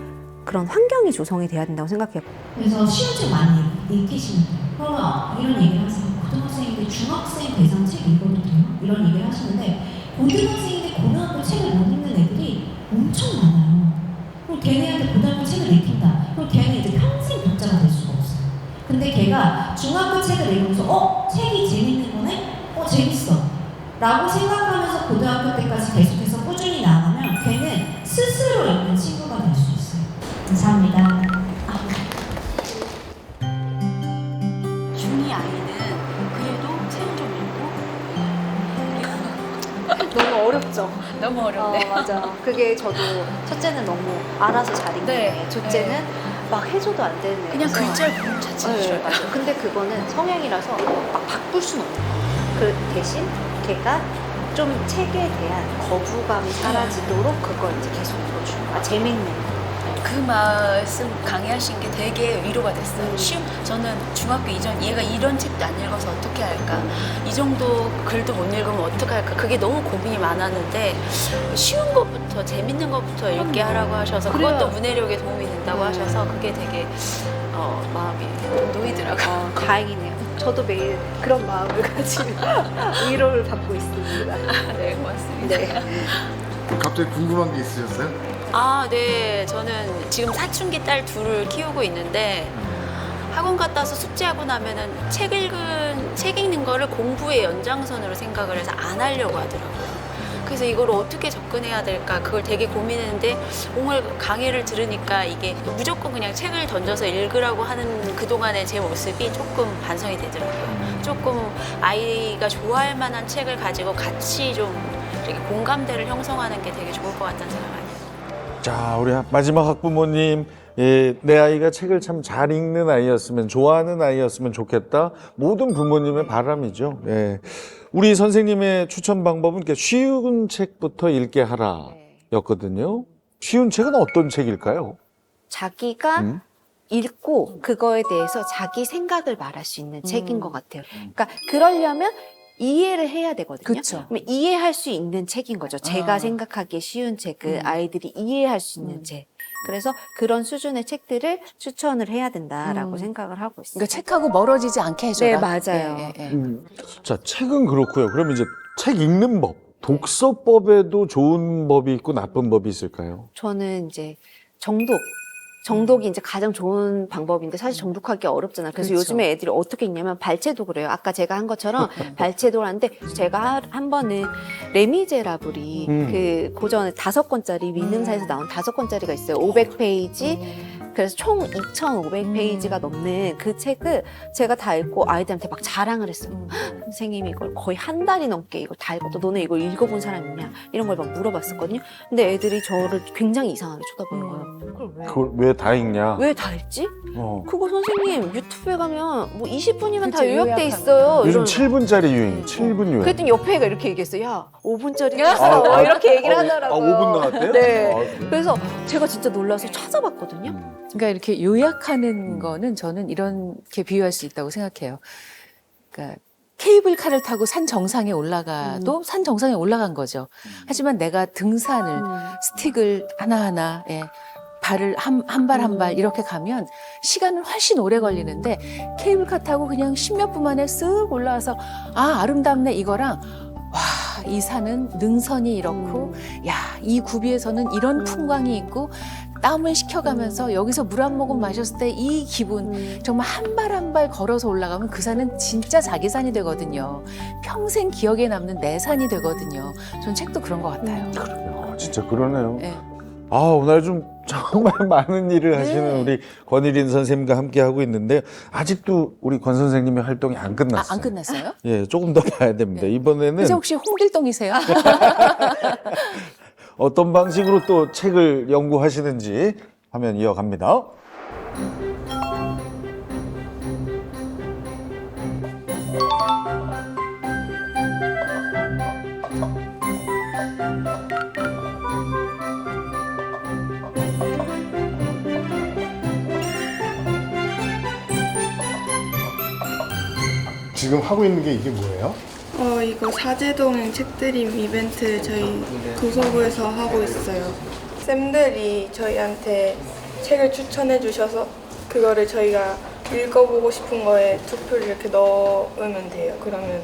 Speaker 5: 그런 환경이 조성이 돼야 된다고 생각해요.
Speaker 13: 그래서 쉬운 책 많이 읽히시면 돼요. 그러면 이런 얘기를 하세요. 고등학생인데 중학생 대상 책 읽어도 돼요? 이런 얘기를 하시는데 고등학생인데 고등학교 책을 못 읽는 애들이 엄청 많아요. 그럼 걔네한테 고등학교 책을 읽힌다. 그럼 걔는 이제 평생 독자가 될 수가 없어요. 근데 걔가 중학교 책을 읽으면서 책이 재밌는 거네? 재밌어. 라고 생각하면서 고등학교 때까지 계속해서 꾸준히 나가면 걔는 스스로 읽는 친구가 될 수 있어요. 감사합니다.
Speaker 4: 중2 아이는 그래도 책 좀 읽고 너무 어렵죠? 너무 어렵네.
Speaker 5: 맞아. 그게 저도 첫째는 너무 알아서 잘 읽는데 둘째는 막 해줘도 안 되는 애.
Speaker 4: 그냥 글자를 보는 자체가
Speaker 5: 맞아. 근데 그거는 성향이라서 막 바꿀 수는 없는 거예요. 그 대신 걔가 좀 책에 대한 거부감이 사라지도록 그걸 이제 계속 읽어주는 거야. 재밌는 거.
Speaker 4: 그 말씀 강의하신 게 되게 위로가 됐어요. 저는 중학교 이전 얘가 이런 책도 안 읽어서 어떻게 할까? 이 정도 글도 못 읽으면 어떻게 할까? 그게 너무 고민이 많았는데 쉬운 것부터 재밌는 것부터 읽게 하라고 하셔서 그것도 문해력에 도움이 된다고 하셔서 그게 되게 마음이 놓이더라고요.
Speaker 5: 다행이네요. 저도 매일 그런 마음을 가지고 위로를 받고 있습니다.
Speaker 4: 네, 고맙습니다.
Speaker 5: 네.
Speaker 9: 갑자기 궁금한 게 있으셨어요?
Speaker 4: 네. 저는 지금 사춘기 딸 둘을 키우고 있는데 학원 갔다 와서 숙제하고 나면은 책 읽는 거를 공부의 연장선으로 생각을 해서 안 하려고 하더라고요. 그래서 이걸 어떻게 접근해야 될까 그걸 되게 고민했는데 오늘 강의를 들으니까 이게 무조건 그냥 책을 던져서 읽으라고 하는 그동안의 제 모습이 조금 반성이 되더라고요. 조금 아이가 좋아할 만한 책을 가지고 같이 좀 이렇게 공감대를 형성하는 게 되게 좋을 것 같다는 생각을 많이 해요.
Speaker 1: 자, 우리 마지막 학부모님, 내 아이가 책을 참 잘 읽는 아이였으면, 좋아하는 아이였으면 좋겠다. 모든 부모님의 바람이죠. 우리 선생님의 추천 방법은 이렇게 쉬운 책부터 읽게 하라 였거든요. 쉬운 책은 어떤 책일까요?
Speaker 5: 자기가 읽고 그거에 대해서 자기 생각을 말할 수 있는 책인 것 같아요. 그러니까 그러려면 이해를 해야 되거든요.
Speaker 2: 그쵸.
Speaker 5: 그러면 이해할 수 있는 책인 거죠. 제가 생각하기에 쉬운 책은 아이들이 이해할 수 있는 책. 그래서 그런 수준의 책들을 추천을 해야 된다라고 생각을 하고 있어요.
Speaker 2: 그러니까 책하고 멀어지지 않게 해줘라.
Speaker 5: 네, 맞아요.
Speaker 2: 예, 예, 예.
Speaker 1: 자, 책은 그렇고요. 그럼 이제 책 읽는 법, 독서법에도 좋은 법이 있고 나쁜 법이 있을까요?
Speaker 5: 저는 이제 정독이 이제 가장 좋은 방법인데 사실 정독하기 어렵잖아요. 그래서
Speaker 2: 그렇죠.
Speaker 5: 요즘에 애들이 어떻게 읽냐면 발췌독을 해요. 아까 제가 한 것처럼 발췌독을 하는데 제가 한 번은 레미제라블이 그 고전 5권짜리 민음사에서 나온 5권짜리가 있어요. 500페이지. 그래서 총 2,500페이지가 넘는 그 책을 제가 다 읽고 아이들한테 막 자랑을 했어요. 선생님이 이걸 거의 한 달이 넘게 이걸 다 읽었다. 너네 이걸 읽어본 사람 있냐? 이런 걸 막 물어봤었거든요. 근데 애들이 저를 굉장히 이상하게 쳐다보는 거예요. 그걸 왜?
Speaker 1: 그걸 왜 다 읽냐?
Speaker 5: 왜 다 읽지?
Speaker 1: 어.
Speaker 5: 그거 선생님 유튜브에 가면 뭐 20분이면 다
Speaker 2: 그쵸,
Speaker 5: 요약돼
Speaker 2: 요약하는
Speaker 5: 있어요.
Speaker 1: 요즘
Speaker 5: 이러면.
Speaker 1: 7분짜리 유행, 7분 유행.
Speaker 5: 그랬더니 옆에 애가 이렇게 얘기했어요. 야, 5분짜리 있어. 이렇게 얘기를 하더라고요.
Speaker 1: 5분 나왔대요?
Speaker 5: 네.
Speaker 1: 아, 그래요?
Speaker 5: 그래서 제가 진짜 놀라서 찾아봤거든요.
Speaker 2: 그러니까 이렇게 요약하는 거는 저는 이렇게 비유할 수 있다고 생각해요. 그러니까 케이블카를 타고 산 정상에 올라가도 산 정상에 올라간 거죠. 하지만 내가 등산을 스틱을 하나하나 발을 한 발 한 발 이렇게 가면 시간은 훨씬 오래 걸리는데 케이블카 타고 그냥 10몇 분 만에 쓱 올라와서 아 아름답네 이거랑 와 이 산은 능선이 이렇고 야 이 구비에서는 이런 풍광이 있고 땀을 식혀가면서 여기서 물 한 모금 마셨을 때 이 기분 정말 한 발 한 발 걸어서 올라가면 그 산은 진짜 자기 산이 되거든요. 평생 기억에 남는 내 산이 되거든요. 전 책도 그런 것 같아요.
Speaker 1: 아, 진짜 그러네요.
Speaker 2: 네.
Speaker 1: 아, 오늘 좀 정말 많은 일을 하시는 우리 권일인 선생님과 함께 하고 있는데 아직도 우리 권 선생님의 활동이 안 끝났어요.
Speaker 2: 안 끝났어요?
Speaker 1: 예, 조금 더 봐야 됩니다. 이번에는
Speaker 2: 그래서 혹시 홍길동이세요?
Speaker 1: 어떤 방식으로 또 책을 연구하시는지 화면 이어갑니다.
Speaker 9: 지금 하고 있는 게 이게 뭐예요?
Speaker 3: 이거 사제동 책드림 이벤트 저희 도서부에서 하고 있어요. 쌤들이 저희한테 책을 추천해 주셔서 그거를 저희가 읽어보고 싶은 거에 투표를 이렇게 넣으면 돼요. 그러면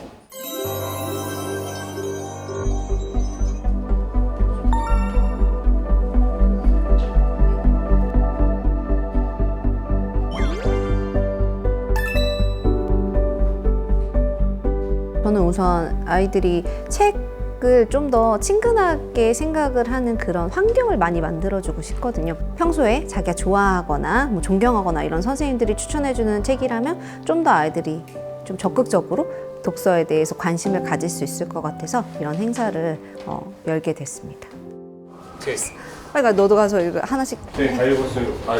Speaker 5: 저는 우선 아이들이 책을 좀 더 친근하게 생각을 하는 그런 환경을 많이 만들어주고 싶거든요. 평소에 자기가 좋아하거나 뭐 존경하거나 이런 선생님들이 추천해주는 책이라면 좀 더 아이들이 좀 적극적으로 독서에 대해서 관심을 가질 수 있을 것 같아서 이런 행사를 열게 됐습니다. 빨리 너도 가서 이거 하나씩.
Speaker 1: 네, 다 읽었어요. 아,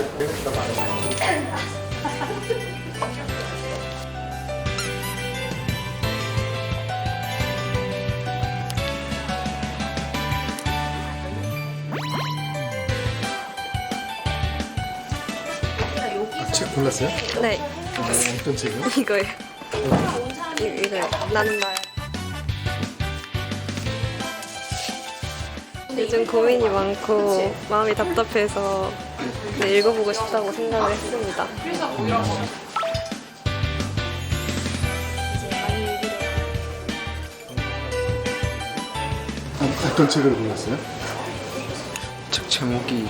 Speaker 9: 책 골랐어요?
Speaker 3: 네
Speaker 9: 어떤 책이요?
Speaker 3: 이거요. 이거요. 나는 나야. 요즘 고민이 많고 마음이 답답해서 읽어보고 싶다고 생각을 했습니다.
Speaker 9: 어떤 책을 골랐어요?
Speaker 12: 책 제목이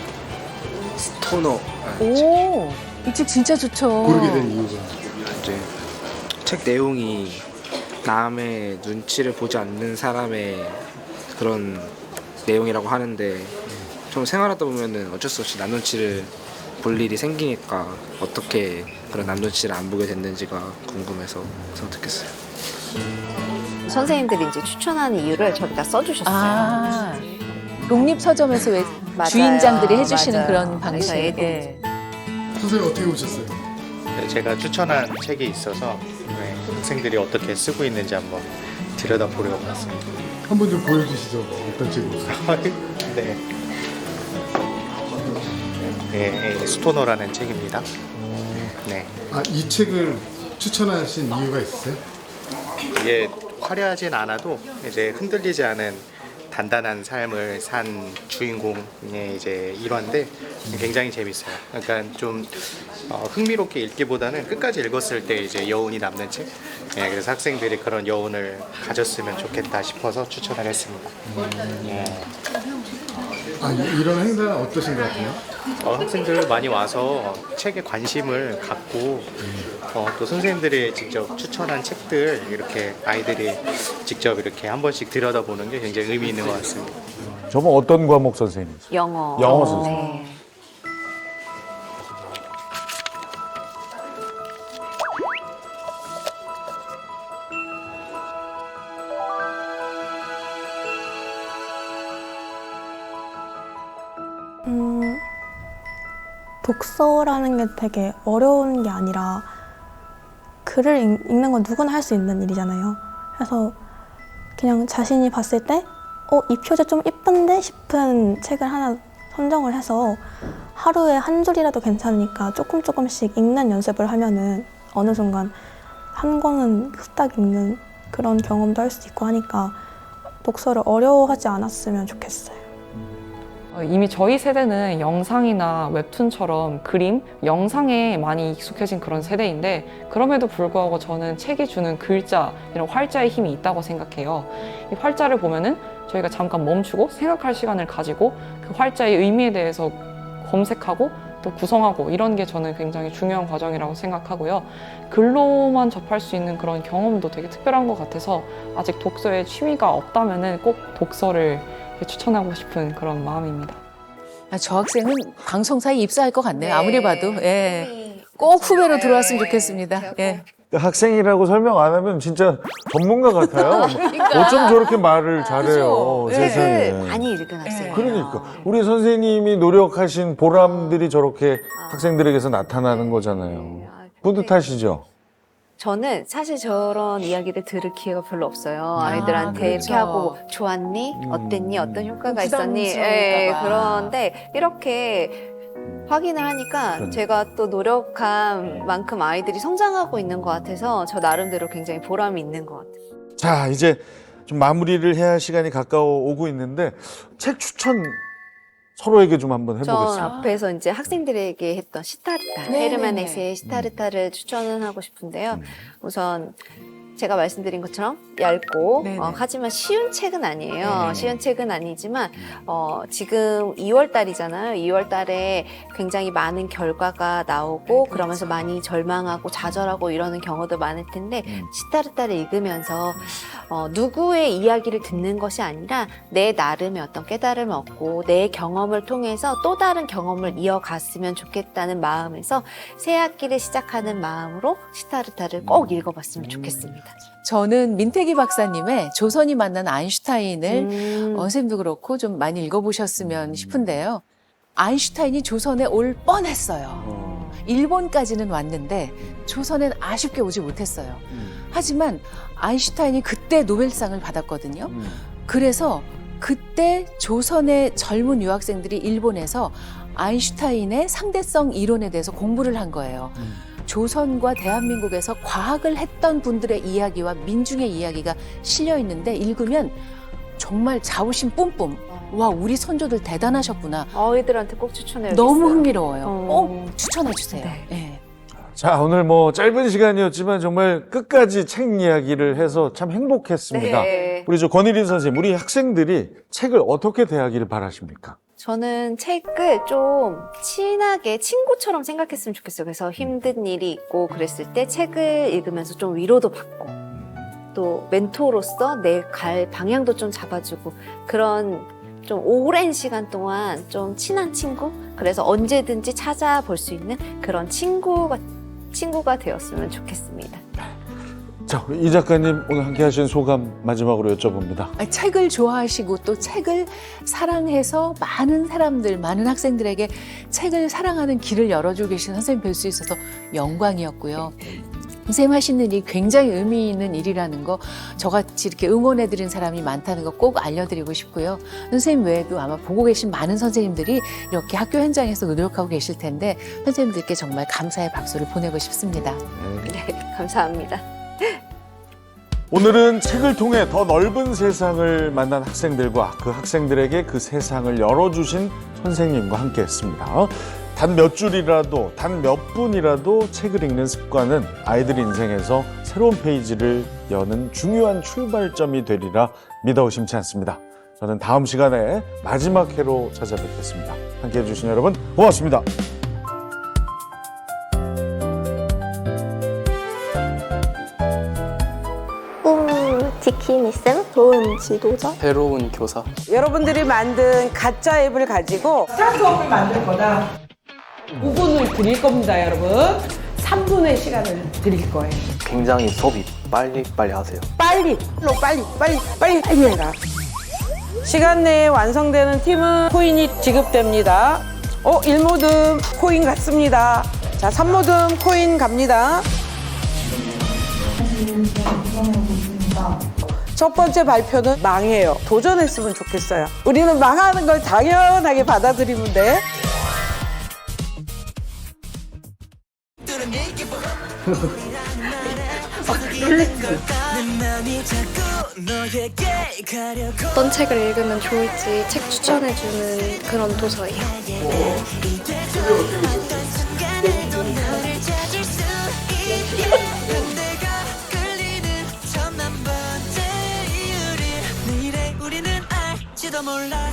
Speaker 12: 스토너.
Speaker 2: 오, 이 책 진짜 좋죠.
Speaker 9: 고르게 된 이유가?
Speaker 12: 이제 책 내용이 남의 눈치를 보지 않는 사람의 그런 내용이라고 하는데 좀 생활하다 보면은 어쩔 수 없이 남 눈치를 볼 일이 생기니까 어떻게 그런 남 눈치를 안 보게 됐는지가 궁금해서 선택했어요.
Speaker 5: 선생님들이 이제 추천하는 이유를 저기다 써주셨어요.
Speaker 2: 아, 독립서점에서 왜
Speaker 5: 맞아요.
Speaker 2: 주인장들이 해주시는
Speaker 5: 맞아요.
Speaker 2: 그런 방식.
Speaker 5: 그래서 애들이
Speaker 2: 예.
Speaker 9: 선생님 어떻게 보셨어요?
Speaker 14: 네, 제가 추천한 책이 있어서 학생들이 어떻게 쓰고 있는지 한번 들여다보려고 왔습니다.
Speaker 9: 한번 좀 보여주시죠. 어떤 책인가요?
Speaker 14: 네. 네, 스토너라는 책입니다. 네.
Speaker 9: 아, 이 책을 추천하신 이유가 있으세요?
Speaker 14: 이게 화려하진 않아도 이제 흔들리지 않은 단단한 삶을 산 주인공의 이제 일화인데 굉장히 재밌어요. 그러니까 좀 흥미롭게 읽기보다는 끝까지 읽었을 때 이제 여운이 남는 책. 예, 그래서 학생들이 그런 여운을 가졌으면 좋겠다 싶어서 추천을 했습니다. 예.
Speaker 9: 아, 이런 행사는 어떠신 것 같아요?
Speaker 14: 학생들 많이 와서 책에 관심을 갖고 또 선생님들이 직접 추천한 책들 이렇게 아이들이 직접 이렇게 한 번씩 들여다보는 게 굉장히 의미 있는 것 같습니다.
Speaker 1: 저번 어떤 과목 선생님이세요?
Speaker 5: 영어.
Speaker 1: 영어 선생님.
Speaker 5: 네.
Speaker 15: 독서라는 게 되게 어려운 게 아니라 글을 읽는 건 누구나 할 수 있는 일이잖아요. 그래서 그냥 자신이 봤을 때 이 표제 좀 이쁜데 싶은 책을 하나 선정을 해서 하루에 한 줄이라도 괜찮으니까 조금씩 읽는 연습을 하면은 어느 순간 한 권은 후딱 읽는 그런 경험도 할 수 있고 하니까 독서를 어려워하지 않았으면 좋겠어요.
Speaker 10: 이미 저희 세대는 영상이나 웹툰처럼 그림, 영상에 많이 익숙해진 그런 세대인데 그럼에도 불구하고 저는 책이 주는 글자, 이런 활자의 힘이 있다고 생각해요. 이 활자를 보면은 저희가 잠깐 멈추고 생각할 시간을 가지고 그 활자의 의미에 대해서 검색하고 또 구성하고 이런 게 저는 굉장히 중요한 과정이라고 생각하고요. 글로만 접할 수 있는 그런 경험도 되게 특별한 것 같아서 아직 독서에 취미가 없다면은 꼭 독서를 추천하고 싶은 그런 마음입니다.
Speaker 2: 저 학생은 방송사에 입사할 것 같네요. 아무리 봐도. 예. 꼭 후배로 들어왔으면 좋겠습니다. 예.
Speaker 1: 학생이라고 설명 안 하면 진짜 전문가 같아요.
Speaker 2: 그러니까.
Speaker 1: 어쩜 저렇게 말을 잘해요.
Speaker 2: 그죠?
Speaker 1: 세상에.
Speaker 5: 많이 읽은 학생이에요.
Speaker 1: 그러니까 우리 선생님이 노력하신 보람들이 저렇게 학생들에게서 나타나는 거잖아요. 뿌듯하시죠?
Speaker 5: 저는 사실 저런 이야기를 들을 기회가 별로 없어요. 아이들한테 이렇게 하고 좋았니? 어땠니? 어떤 효과가 있었니? 예, 그런데 이렇게 확인을 하니까 제가 또 노력한 만큼 아이들이 성장하고 있는 것 같아서 저 나름대로 굉장히 보람이 있는 것 같아요.
Speaker 1: 자, 이제 좀 마무리를 해야 할 시간이 가까워 오고 있는데 책 추천 서로에게 좀 한번
Speaker 5: 저
Speaker 1: 해보겠습니다.
Speaker 5: 앞에서 이제 학생들에게 했던 시타르타, 헤르만 헤세의 시타르타를 추천은 하고 싶은데요. 우선 제가 말씀드린 것처럼 얇고 하지만 쉬운 책은 아니에요. 쉬운 책은 아니지만 지금 2월 달이잖아요. 2월 달에 굉장히 많은 결과가 나오고 그러면서 많이 절망하고 좌절하고 이러는 경우도 많을 텐데 시타르타를 읽으면서 누구의 이야기를 듣는 것이 아니라 내 나름의 어떤 깨달음을 얻고 내 경험을 통해서 또 다른 경험을 이어갔으면 좋겠다는 마음에서 새 학기를 시작하는 마음으로 시타르타를 꼭 읽어봤으면 좋겠습니다.
Speaker 2: 저는 민태기 박사님의 조선이 만난 아인슈타인을 선생님도 그렇고 좀 많이 읽어보셨으면 싶은데요. 아인슈타인이 조선에 올 뻔했어요. 일본까지는 왔는데 조선엔 아쉽게 오지 못했어요. 하지만 아인슈타인이 그때 노벨상을 받았거든요. 그래서 그때 조선의 젊은 유학생들이 일본에서 아인슈타인의 상대성 이론에 대해서 공부를 한 거예요. 조선과 대한민국에서 과학을 했던 분들의 이야기와 민중의 이야기가 실려 있는데 읽으면 정말 자부심 뿜뿜. 와, 우리 선조들 대단하셨구나.
Speaker 5: 아이들한테 꼭 추천해요.
Speaker 2: 너무 흥미로워요. 꼭 추천해 주세요. 네.
Speaker 1: 자, 오늘 뭐 짧은 시간이었지만 정말 끝까지 책 이야기를 해서 참 행복했습니다.
Speaker 5: 네.
Speaker 1: 우리 저 권일인 선생님, 우리 학생들이 책을 어떻게 대하기를 바라십니까?
Speaker 5: 저는 책을 좀 친하게 친구처럼 생각했으면 좋겠어요. 그래서 힘든 일이 있고 그랬을 때 책을 읽으면서 좀 위로도 받고 또 멘토로서 내 갈 방향도 좀 잡아주고 그런 좀 오랜 시간 동안 좀 친한 친구? 그래서 언제든지 찾아볼 수 있는 그런 친구가 되었으면 좋겠습니다.
Speaker 1: 자, 우리 이 작가님 오늘 함께 하신 소감 마지막으로 여쭤봅니다.
Speaker 2: 책을 좋아하시고 또 책을 사랑해서 많은 사람들, 많은 학생들에게 책을 사랑하는 길을 열어주고 계신 선생님 뵐 수 있어서 영광이었고요. 선생님 하시는 일이 굉장히 의미 있는 일이라는 거, 저같이 이렇게 응원해드린 사람이 많다는 거 꼭 알려드리고 싶고요. 선생님 외에도 아마 보고 계신 많은 선생님들이 이렇게 학교 현장에서 노력하고 계실 텐데 선생님들께 정말 감사의 박수를 보내고 싶습니다.
Speaker 5: 네, 감사합니다.
Speaker 1: 오늘은 책을 통해 더 넓은 세상을 만난 학생들과 그 학생들에게 그 세상을 열어주신 선생님과 함께했습니다. 단 몇 줄이라도, 단 몇 분이라도 책을 읽는 습관은 아이들 인생에서 새로운 페이지를 여는 중요한 출발점이 되리라 믿어 의심치 않습니다. 저는 다음 시간에 마지막 회로 찾아뵙겠습니다. 함께해 주신 여러분 고맙습니다.
Speaker 15: 꿈 지킴이 쌤, 좋은 지도자.
Speaker 16: 새로운 교사.
Speaker 17: 여러분들이 만든 가짜 앱을 가지고 스타트업을 만들 거다. 5분을 드릴 겁니다, 여러분. 3분의 시간을 드릴 거예요.
Speaker 16: 굉장히 수업이 빨리 하세요.
Speaker 17: 빨리 해라. 시간 내에 완성되는 팀은 코인이 지급됩니다. 1모듬 코인 갔습니다. 자, 3모듬 코인 갑니다. 첫 번째 발표는 망해요. 도전했으면 좋겠어요. 우리는 망하는 걸 당연하게 받아들이면 돼.
Speaker 18: 어떤 책을 읽으면 좋을지 책 추천해주는 그런 도서예요.
Speaker 6: 우리는 알지도 몰라.